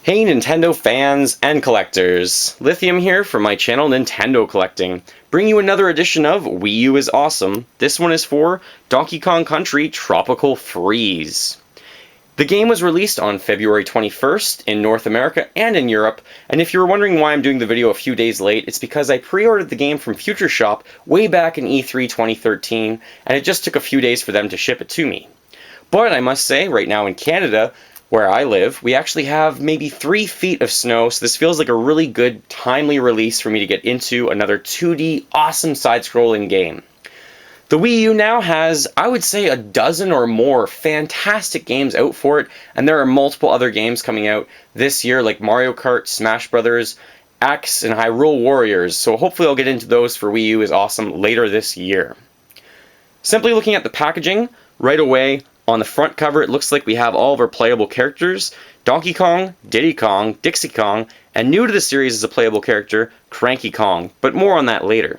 Hey Nintendo fans and collectors, Lithium here from my channel Nintendo Collecting, bringing you another edition of Wii U is Awesome. This one is for Donkey Kong Country Tropical Freeze. The game was released on February 21st in North America and in Europe, and if you were wondering why I'm doing the video a few days late, it's because I pre-ordered the game from Future Shop way back in E3 2013, and it just took a few days for them to ship it to me. But I must say, right now in Canada, where I live, we actually have maybe 3 feet of snow, so this feels like a really good, timely release for me to get into another 2D awesome side-scrolling game. The Wii U now has, I would say, a dozen or more fantastic games out for it, and there are multiple other games coming out this year like Mario Kart, Smash Brothers, X, and Hyrule Warriors, so hopefully I'll get into those for Wii U is Awesome later this year. Simply looking at the packaging, right away, on the front cover, it looks like we have all of our playable characters, Donkey Kong, Diddy Kong, Dixie Kong, and new to the series is a playable character, Cranky Kong, but more on that later.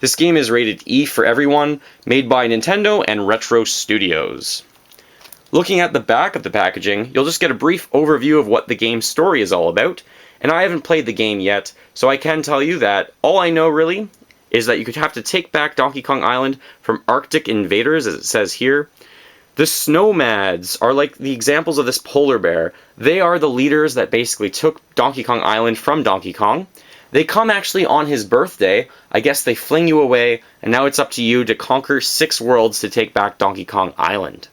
This game is rated E for everyone, made by Nintendo and Retro Studios. Looking at the back of the packaging, you'll just get a brief overview of what the game's story is all about, and I haven't played the game yet, so I can tell you that all I know really is that you could have to take back Donkey Kong Island from Arctic invaders, as it says here. The Snomads are like the examples of this polar bear. They are the leaders that basically took Donkey Kong Island from Donkey Kong. They come actually on his birthday. I guess they fling you away, and now it's up to you to conquer 6 worlds to take back Donkey Kong Island.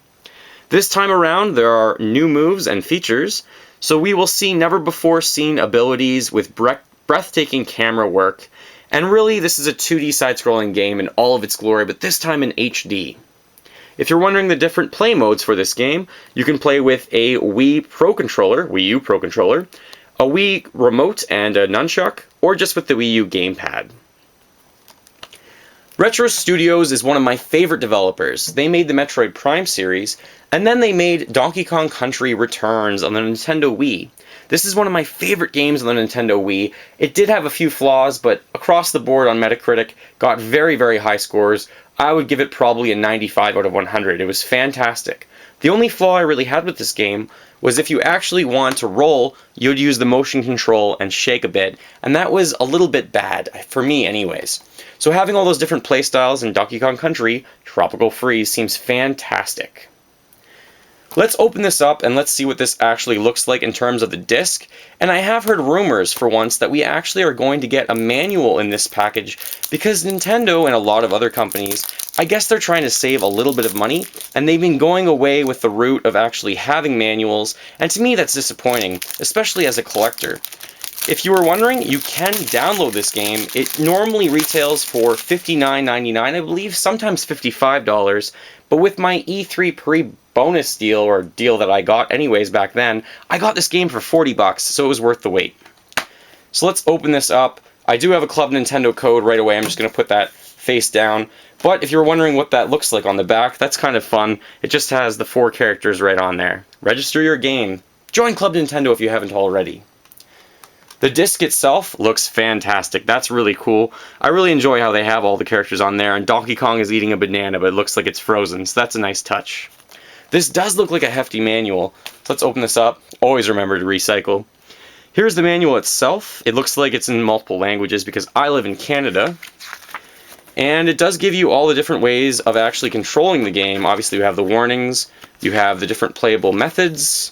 This time around, there are new moves and features, so we will see never-before-seen abilities with breathtaking camera work. And really, this is a 2D side-scrolling game in all of its glory, but this time in HD. If you're wondering the different play modes for this game, you can play with a Wii U Pro Controller, a Wii Remote and a Nunchuck, or just with the Wii U Gamepad. Retro Studios is one of my favorite developers. They made the Metroid Prime series, and then they made Donkey Kong Country Returns on the Nintendo Wii. This is one of my favorite games on the Nintendo Wii. It did have a few flaws, but across the board on Metacritic, got very, very high scores. I would give it probably a 95 out of 100. It was fantastic. The only flaw I really had with this game was if you actually want to roll, you'd use the motion control and shake a bit, and that was a little bit bad, for me anyways. So having all those different playstyles in Donkey Kong Country Tropical Freeze seems fantastic. Let's open this up and let's see what this actually looks like in terms of the disc. And I have heard rumors for once that we actually are going to get a manual in this package because Nintendo and a lot of other companies, I guess they're trying to save a little bit of money and they've been going away with the route of actually having manuals, and to me that's disappointing, especially as a collector. If you were wondering, you can download this game. It normally retails for $59.99, I believe, sometimes $55, but with my E3 pre-bonus deal, or deal that I got anyways back then, I got this game for $40, so it was worth the wait. So let's open this up. I do have a Club Nintendo code right away. I'm just going to put that face down. But if you're wondering what that looks like on the back, that's kind of fun. It just has the 4 characters right on there. Register your game. Join Club Nintendo if you haven't already. The disc itself looks fantastic. That's really cool. I really enjoy how they have all the characters on there, and Donkey Kong is eating a banana, but it looks like it's frozen, so that's a nice touch. This does look like a hefty manual. So let's open this up. Always remember to recycle. Here's the manual itself. It looks like it's in multiple languages because I live in Canada. And it does give you all the different ways of actually controlling the game. Obviously you have the warnings, you have the different playable methods,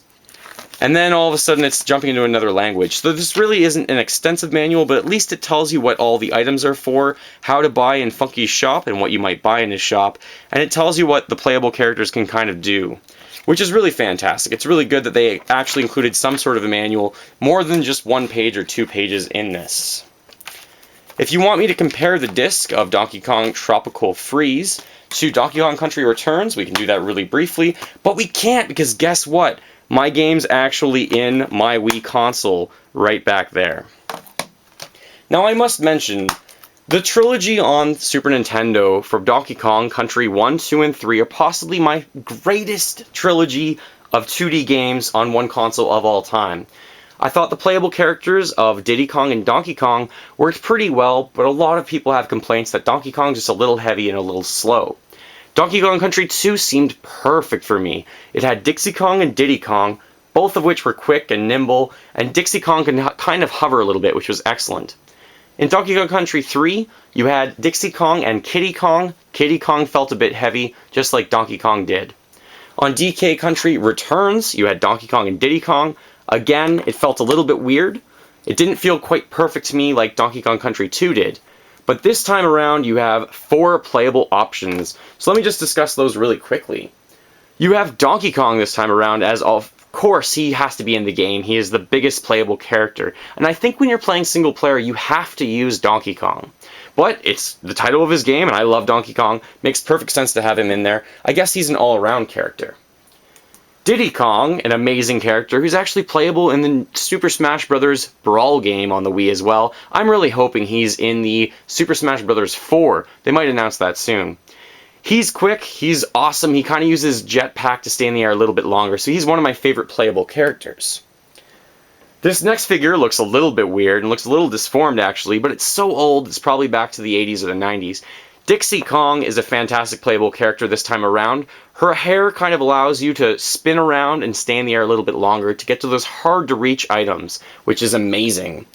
and then all of a sudden it's jumping into another language. So this really isn't an extensive manual, but at least it tells you what all the items are for, how to buy in Funky's shop and what you might buy in his shop, and it tells you what the playable characters can kind of do, which is really fantastic. It's really good that they actually included some sort of a manual, more than just 1 page or 2 pages in this. If you want me to compare the disc of Donkey Kong Tropical Freeze to Donkey Kong Country Returns, we can do that really briefly, but we can't because guess what? My game's actually in my Wii console right back there. Now I must mention, the trilogy on Super Nintendo for Donkey Kong Country 1, 2, and 3 are possibly my greatest trilogy of 2D games on one console of all time. I thought the playable characters of Diddy Kong and Donkey Kong worked pretty well, but a lot of people have complaints that Donkey Kong's just a little heavy and a little slow. Donkey Kong Country 2 seemed perfect for me. It had Dixie Kong and Diddy Kong, both of which were quick and nimble, and Dixie Kong can kind of hover a little bit, which was excellent. In Donkey Kong Country 3, you had Dixie Kong and Kiddy Kong. Kiddy Kong felt a bit heavy, just like Donkey Kong did. On DK Country Returns, you had Donkey Kong and Diddy Kong. Again, it felt a little bit weird. It didn't feel quite perfect to me like Donkey Kong Country 2 did. But this time around, you have 4 playable options. So let me just discuss those really quickly. You have Donkey Kong this time around, as of course he has to be in the game. He is the biggest playable character. And I think when you're playing single player, you have to use Donkey Kong. But it's the title of his game, and I love Donkey Kong. Makes perfect sense to have him in there. I guess he's an all-around character. Diddy Kong, an amazing character who's actually playable in the Super Smash Bros. Brawl game on the Wii as well. I'm really hoping he's in the Super Smash Bros. 4. They might announce that soon. He's quick, he's awesome, he kind of uses jetpack to stay in the air a little bit longer, so he's one of my favorite playable characters. This next figure looks a little bit weird and looks a little disformed actually, but it's so old it's probably back to the 80s or the 90s. Dixie Kong is a fantastic playable character this time around. Her hair kind of allows you to spin around and stay in the air a little bit longer to get to those hard to reach items, which is amazing.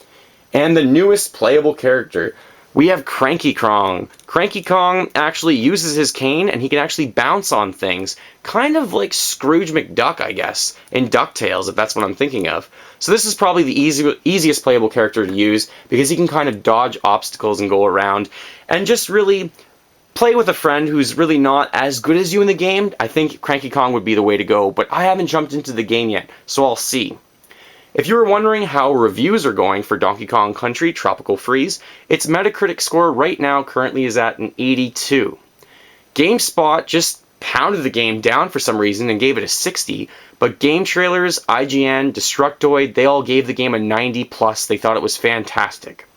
And the newest playable character, we have Cranky Kong. Cranky Kong actually uses his cane and he can actually bounce on things, kind of like Scrooge McDuck, I guess, in DuckTales, if that's what I'm thinking of. So this is probably the easiest playable character to use because he can kind of dodge obstacles and go around and just really play with a friend who's really not as good as you in the game. I think Cranky Kong would be the way to go, but I haven't jumped into the game yet, so I'll see. If you were wondering how reviews are going for Donkey Kong Country Tropical Freeze, its Metacritic score right now currently is at an 82. GameSpot just pounded the game down for some reason and gave it a 60, but Game Trailers, IGN, Destructoid, they all gave the game a 90 plus. They thought it was fantastic.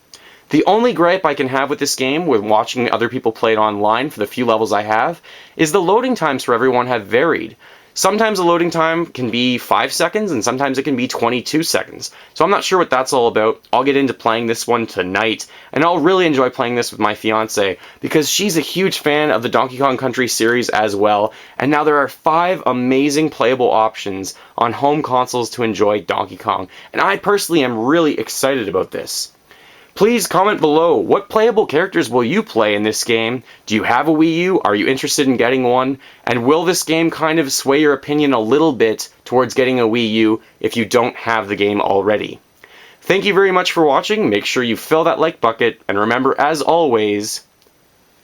The only gripe I can have with this game, with watching other people play it online for the few levels I have, is the loading times for everyone have varied. Sometimes the loading time can be 5 seconds, and sometimes it can be 22 seconds. So I'm not sure what that's all about. I'll get into playing this one tonight, and I'll really enjoy playing this with my fiance, because she's a huge fan of the Donkey Kong Country series as well, and now there are 5 amazing playable options on home consoles to enjoy Donkey Kong, and I personally am really excited about this. Please comment below, what playable characters will you play in this game? Do you have a Wii U? Are you interested in getting one? And will this game kind of sway your opinion a little bit towards getting a Wii U if you don't have the game already? Thank you very much for watching. Make sure you fill that like bucket, and remember, as always,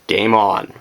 game on.